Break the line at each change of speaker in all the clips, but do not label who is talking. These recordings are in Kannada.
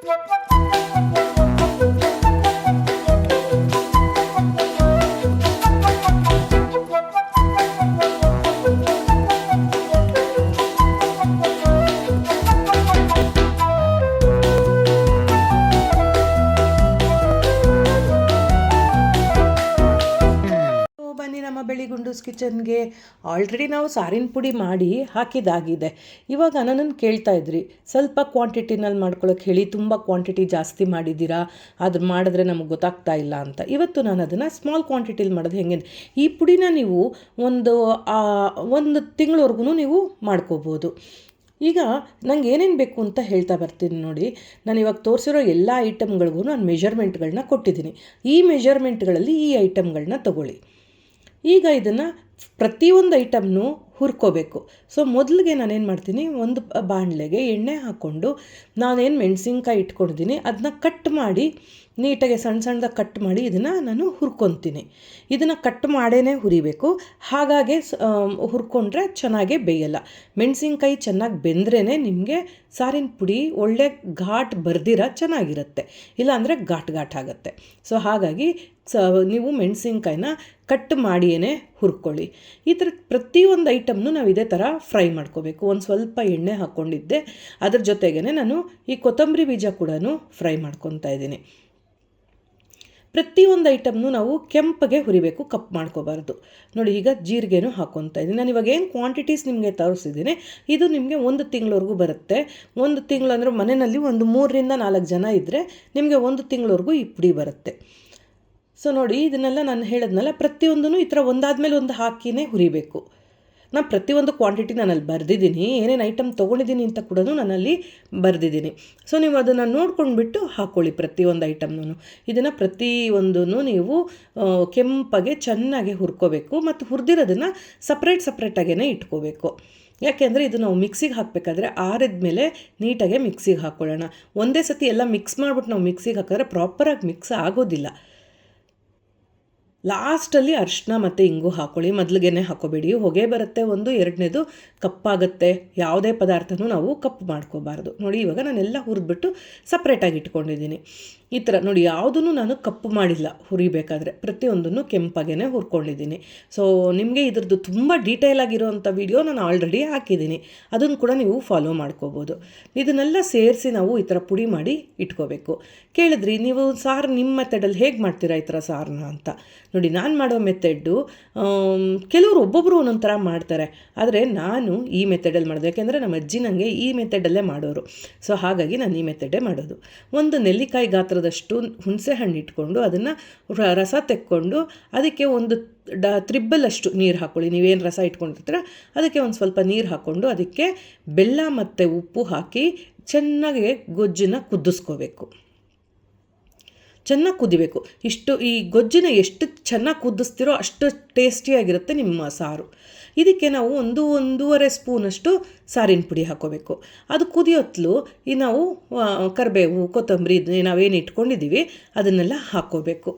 ಬನ್ನಿ ನಮ್ಮ ಬೆಳಿಗುಂಡೂಸ್ ಕಿಚನ್ಗೆ. ಆಲ್ರೆಡಿ ನಾವು ಸಾರಿನ ಪುಡಿ ಮಾಡಿ ಹಾಕಿದಾಗಿದೆ. ಇವಾಗ ನನ್ನನ್ನು ಕೇಳ್ತಾ ಇದ್ರಿ, ಸ್ವಲ್ಪ ಕ್ವಾಂಟಿಟಿನಲ್ಲಿ ಮಾಡ್ಕೊಳ್ಳೋಕೆ ಹೇಳಿ, ತುಂಬ ಕ್ವಾಂಟಿಟಿ ಜಾಸ್ತಿ ಮಾಡಿದ್ದೀರಾ, ಅದು ಮಾಡಿದ್ರೆ ನಮಗೆ ಗೊತ್ತಾಗ್ತಾ ಇಲ್ಲ ಅಂತ. ಇವತ್ತು ನಾನು ಅದನ್ನು ಸ್ಮಾಲ್ ಕ್ವಾಂಟಿಟಿಲಿ ಮಾಡೋದು ಹೆಂಗೆ, ಈ ಪುಡಿನ ನೀವು ಒಂದು ತಿಂಗಳವರೆಗೂ ನೀವು ಮಾಡ್ಕೋಬೋದು. ಈಗ ನಂಗೆ ಏನೇನು ಬೇಕು ಅಂತ ಹೇಳ್ತಾ ಬರ್ತೀನಿ ನೋಡಿ. ನಾನು ಇವಾಗ ತೋರಿಸಿರೋ ಎಲ್ಲ ಐಟಮ್ಗಳಿಗೂ ನಾನು ಮೆಷರ್ಮೆಂಟ್ಗಳನ್ನ ಕೊಟ್ಟಿದ್ದೀನಿ. ಈ ಮೆಷರ್ಮೆಂಟ್ಗಳಲ್ಲಿ ಈ ಐಟಮ್ಗಳನ್ನ ತಗೊಳ್ಳಿ. ಈಗ ಇದನ್ನು ಪ್ರತಿಯೊಂದು ಐಟಮ್ನು ಹುರ್ಕೋಬೇಕು. ಸೊ ಮೊದಲಿಗೆ ನಾನೇನು ಮಾಡ್ತೀನಿ, ಒಂದು ಬಾಣಲೆಗೆ ಎಣ್ಣೆ ಹಾಕ್ಕೊಂಡು ನಾನೇನು ಮೆಣಸಿನ್ಕಾಯಿ ಇಟ್ಕೊಂಡಿದ್ದೀನಿ ಅದನ್ನ ಕಟ್ ಮಾಡಿ ನೀಟಾಗಿ ಸಣ್ಣದಾಗಿ ಕಟ್ ಮಾಡಿ ಇದನ್ನು ನಾನು ಹುರ್ಕೊತೀನಿ. ಇದನ್ನು ಕಟ್ ಮಾಡೇ ಹುರಿಬೇಕು. ಹಾಗಾಗಿ ಹುರ್ಕೊಂಡ್ರೆ ಚೆನ್ನಾಗೇ ಬೇಯಲ್ಲ. ಮೆಣಸಿನ್ಕಾಯಿ ಚೆನ್ನಾಗಿ ಬೆಂದ್ರೇ ನಿಮಗೆ ಸಾರಿನ ಪುಡಿ ಒಳ್ಳೆ ಘಾಟ್ ಬರ್ದಿರ ಚೆನ್ನಾಗಿರುತ್ತೆ, ಇಲ್ಲಾಂದರೆ ಘಾಟ್ ಆಗುತ್ತೆ. ಸೊ ಹಾಗಾಗಿ ನೀವು ಮೆಣಸಿನ್ಕಾಯಿನ ಕಟ್ ಮಾಡಿಯೇ ಹುರ್ಕೊಳ್ಳಿ. ಈ ಥರ ಪ್ರತಿಯೊಂದು ಐಟಮ್ನು ನಾವು ಇದೇ ಥರ ಫ್ರೈ ಮಾಡ್ಕೋಬೇಕು. ಒಂದು ಸ್ವಲ್ಪ ಎಣ್ಣೆ ಹಾಕ್ಕೊಂಡಿದ್ದೆ, ಅದ್ರ ಜೊತೆಗೇ ನಾನು ಈ ಕೊತ್ತಂಬರಿ ಬೀಜ ಕೂಡ ಫ್ರೈ ಮಾಡ್ಕೊತಾ ಇದ್ದೀನಿ. ಪ್ರತಿಯೊಂದು ಐಟಮ್ನು ನಾವು ಕೆಂಪಗೆ ಹುರಿಬೇಕು, ಕಪ್ ಮಾಡ್ಕೋಬಾರ್ದು. ನೋಡಿ, ಈಗ ಜೀರಿಗೆನೂ ಹಾಕ್ಕೊತಾ ಇದ್ದೀನಿ. ನಾನು ಇವಾಗ ಏನು ಕ್ವಾಂಟಿಟೀಸ್ ನಿಮಗೆ ತೋರಿಸಿದ್ದೀನಿ, ಇದು ನಿಮಗೆ 1 ತಿಂಗಳವರೆಗೂ ಬರುತ್ತೆ. 1 ತಿಂಗಳು ಅಂದರೆ ಮನೆಯಲ್ಲಿ ಒಂದು 3 ರಿಂದ 4 ಜನ ಇದ್ದರೆ ನಿಮಗೆ 1 ತಿಂಗಳವರೆಗೂ ಈ ಪುಡಿ ಬರುತ್ತೆ. ಸೊ ನೋಡಿ, ಇದನ್ನೆಲ್ಲ ನಾನು ಹೇಳಿದ್ನಲ್ಲ, ಪ್ರತಿಯೊಂದೂ ಈ ಥರ ಒಂದಾದ್ಮೇಲೆ ಒಂದು ಹಾಕಿನೇ ಹುರಿಬೇಕು. ನಾನು ಪ್ರತಿಯೊಂದು ಕ್ವಾಂಟಿಟಿ ನಾನಲ್ಲಿ ಬರೆದಿದ್ದೀನಿ, ಏನೇನು ಐಟಮ್ ತೊಗೊಂಡಿದ್ದೀನಿ ಅಂತ ಕೂಡ ನಾನಲ್ಲಿ ಬರೆದಿದ್ದೀನಿ. ಸೊ ನೀವು ಅದನ್ನು ನೋಡ್ಕೊಂಡ್ಬಿಟ್ಟು ಹಾಕ್ಕೊಳ್ಳಿ ಪ್ರತಿಯೊಂದು ಐಟಮ್ನೂ. ಇದನ್ನು ಪ್ರತಿಯೊಂದೂ ನೀವು ಕೆಂಪಗೆ ಚೆನ್ನಾಗಿ ಹುರ್ಕೋಬೇಕು, ಮತ್ತು ಹುರಿದಿರೋದನ್ನು ಸಪ್ರೇಟಾಗೇ ಇಟ್ಕೋಬೇಕು. ಯಾಕೆಂದರೆ ಇದು ನಾವು ಮಿಕ್ಸಿಗೆ ಹಾಕಬೇಕಾದ್ರೆ ಆರಿದ ಮೇಲೆ ನೀಟಾಗೆ ಮಿಕ್ಸಿಗೆ ಹಾಕ್ಕೊಳ್ಳೋಣ. ಒಂದೇ ಸತಿ ಎಲ್ಲ ಮಿಕ್ಸ್ ಮಾಡಿಬಿಟ್ಟು ನಾವು ಮಿಕ್ಸಿಗೆ ಹಾಕಿದ್ರೆ ಪ್ರಾಪರಾಗಿ ಮಿಕ್ಸ್ ಆಗೋದಿಲ್ಲ. ಲಾಸ್ಟಲ್ಲಿ ಅರಿಶಿನ ಮತ್ತು ಇಂಗು ಹಾಕ್ಕೊಳ್ಳಿ, ಮೊದಲಿಗೆ ಹಾಕೋಬೇಡಿ. ಹೊಗೆ ಬರುತ್ತೆ ಒಂದು, ಎರಡನೇದು ಕಪ್ಪಾಗುತ್ತೆ. ಯಾವುದೇ ಪದಾರ್ಥನೂ ನಾವು ಕಪ್ಪು ಮಾಡ್ಕೋಬಾರ್ದು. ನೋಡಿ, ಇವಾಗ ನಾನೆಲ್ಲ ಹುರಿದ್ಬಿಟ್ಟು ಸಪ್ರೇಟಾಗಿ ಇಟ್ಕೊಂಡಿದ್ದೀನಿ. ಈ ಥರ ನೋಡಿ, ಯಾವುದೂ ನಾನು ಕಪ್ಪು ಮಾಡಿಲ್ಲ ಹುರಿಬೇಕಾದ್ರೆ, ಪ್ರತಿಯೊಂದನ್ನು ಕೆಂಪಾಗೇ ಹುರ್ಕೊಂಡಿದ್ದೀನಿ. ಸೊ ನಿಮಗೆ ಇದ್ರದ್ದು ತುಂಬ ಡೀಟೇಲ್ ಆಗಿರೋವಂಥ ವಿಡಿಯೋ ನಾನು ಆಲ್ರೆಡಿ ಹಾಕಿದ್ದೀನಿ, ಅದನ್ನು ಕೂಡ ನೀವು ಫಾಲೋ ಮಾಡ್ಕೋಬೋದು. ಇದನ್ನೆಲ್ಲ ಸೇರಿಸಿ ನಾವು ಈ ಥರ ಪುಡಿ ಮಾಡಿ ಇಟ್ಕೋಬೇಕು. ಕೇಳಿದ್ರಿ ನೀವು ಸಾರು ನಿಮ್ಮ ಮೆಥಡಲ್ಲಿ ಹೇಗೆ ಮಾಡ್ತೀರಾ ಈ ಥರ ಸಾರನ್ನ ಅಂತ. ನೋಡಿ, ನಾನು ಮಾಡೋ ಮೆಥಡ್ಡು ಕೆಲವರು ಒಬ್ಬೊಬ್ಬರು ಒಂದೊಂದು ಥರ ಮಾಡ್ತಾರೆ, ಆದರೆ ನಾನು ಈ ಮೆಥಡಲ್ಲಿ ಮಾಡೋದು. ಯಾಕೆಂದರೆ ನಮ್ಮ ಅಜ್ಜಿ ನನಗೆ ಈ ಮೆಥಡಲ್ಲೇ ಮಾಡೋರು. ಸೊ ಹಾಗಾಗಿ ನಾನು ಈ ಮೆಥಡೇ ಮಾಡೋದು. ಒಂದು ನೆಲ್ಲಿಕಾಯಿ ಗಾತ್ರದಷ್ಟು ಹುಣಸೆ ಹಣ್ಣು ಇಟ್ಕೊಂಡು ಅದನ್ನು ರಸ ತೆಕ್ಕೊಂಡು ಅದಕ್ಕೆ ಒಂದು ತ್ರಿಬ್ಬಲಷ್ಟು ನೀರು ಹಾಕ್ಕೊಳ್ಳಿ. ನೀವೇನು ರಸ ಇಟ್ಕೊಂಡಿರ್ತೀರ ಅದಕ್ಕೆ ಒಂದು ಸ್ವಲ್ಪ ನೀರು ಹಾಕ್ಕೊಂಡು ಅದಕ್ಕೆ ಬೆಲ್ಲ ಮತ್ತು ಉಪ್ಪು ಹಾಕಿ ಚೆನ್ನಾಗಿ ಗೊಜ್ಜನ್ನು ಕುದಿಸ್ಕೋಬೇಕು. ಚೆನ್ನಾಗಿ ಕುದಿಬೇಕು. ಈ ಗೊಜ್ಜನ್ನ ಎಷ್ಟು ಚೆನ್ನಾಗಿ ಕುದಿಸ್ತಿರೋ ಅಷ್ಟು ಟೇಸ್ಟಿಯಾಗಿರುತ್ತೆ ನಿಮ್ಮ ಸಾರು. ಇದಕ್ಕೆ ನಾವು 1-1.5 ಸ್ಪೂನಷ್ಟು ಸಾರಿನ ಪುಡಿ ಹಾಕ್ಕೋಬೇಕು. ಅದು ಕುದಿಯೋತ್ಲು ನಾವು ಕರಿಬೇವು, ಕೊತ್ತಂಬರಿ ನಾವೇನು ಇಟ್ಕೊಂಡಿದ್ದೀವಿ ಅದನ್ನೆಲ್ಲ ಹಾಕ್ಕೋಬೇಕು.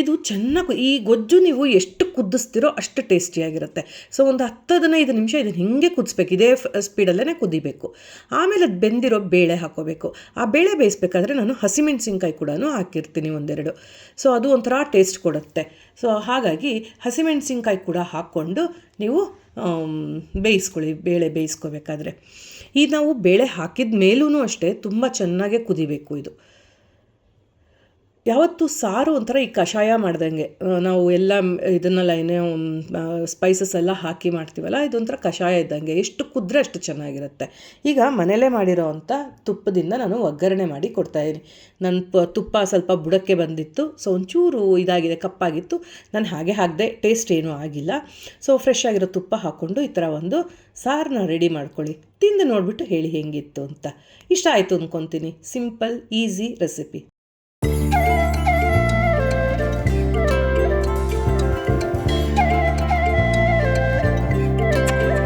ಇದು ಚೆನ್ನಾಗಿ ಈ ಗೊಜ್ಜು ನೀವು ಎಷ್ಟು ಕುದಿಸ್ತಿರೋ ಅಷ್ಟು ಟೇಸ್ಟಿಯಾಗಿರುತ್ತೆ. ಸೊ ಒಂದು 10-15 ನಿಮಿಷ ಇದನ್ನು ಹಿಂಗೆ ಕುದಿಸ್ಬೇಕು, ಇದೇ ಸ್ಪೀಡಲ್ಲೇ ಕುದಿಬೇಕು. ಆಮೇಲೆ ಅದು ಬೆಂದಿರೋ ಬೇಳೆ ಹಾಕ್ಕೋಬೇಕು. ಆ ಬೇಳೆ ಬೇಯಿಸ್ಬೇಕಾದ್ರೆ ನಾನು ಹಸಿಮೆಣಸಿನ್ಕಾಯಿ ಕೂಡ ಹಾಕಿರ್ತೀನಿ 1-2. ಸೊ ಅದು ಒಂಥರ ಟೇಸ್ಟ್ ಕೊಡುತ್ತೆ. ಸೊ ಹಾಗಾಗಿ ಹಸಿಮೆಣಸಿನ್ಕಾಯಿ ಕೂಡ ಹಾಕ್ಕೊಂಡು ನೀವು ಬೇಯಿಸ್ಕೊಳ್ಳಿ. ಬೇಳೆ ಬೇಯಿಸ್ಕೋಬೇಕಾದ್ರೆ ನಾವು ಬೇಳೆ ಹಾಕಿದ ಮೇಲೂ ಅಷ್ಟೇ ತುಂಬ ಚೆನ್ನಾಗೇ ಕುದಿಬೇಕು. ಇದು ಯಾವತ್ತು ಸಾರು ಒಂಥರ ಈ ಕಷಾಯ ಮಾಡ್ದಂಗೆ, ನಾವು ಎಲ್ಲ ಇದನ್ನೆಲ್ಲ ಏನೇ ಸ್ಪೈಸಸ್ ಎಲ್ಲ ಹಾಕಿ ಮಾಡ್ತೀವಲ್ಲ, ಇದೊಂಥರ ಕಷಾಯ ಇದ್ದಂಗೆ. ಎಷ್ಟು ಕುದ್ರೆ ಅಷ್ಟು ಚೆನ್ನಾಗಿರುತ್ತೆ. ಈಗ ಮನೇಲೇ ಮಾಡಿರೋ ಅಂಥ ತುಪ್ಪದಿಂದ ನಾನು ಒಗ್ಗರಣೆ ಮಾಡಿ ಕೊಡ್ತಾಯಿದ್ದೀನಿ. ನನ್ನ ತುಪ್ಪ ಸ್ವಲ್ಪ ಬುಡಕ್ಕೆ ಬಂದಿತ್ತು, ಸೊ ಒಂಚೂರು ಇದಾಗಿದೆ, ಕಪ್ಪಾಗಿತ್ತು. ನಾನು ಹಾಗೆ ಹಾಕಿದೆ, ಟೇಸ್ಟ್ ಏನೂ ಆಗಿಲ್ಲ. ಸೊ ಫ್ರೆಶ್ ಆಗಿರೋ ತುಪ್ಪ ಹಾಕ್ಕೊಂಡು ಈ ಥರ ಒಂದು ಸಾರನ್ನ ರೆಡಿ ಮಾಡ್ಕೊಳ್ಳಿ. ತಿಂದು ನೋಡಿಬಿಟ್ಟು ಹೇಳಿ ಹೇಗಿತ್ತು ಅಂತ. ಇಷ್ಟ ಆಯಿತು ಅಂದ್ಕೊತೀನಿ. Simple easy recipe.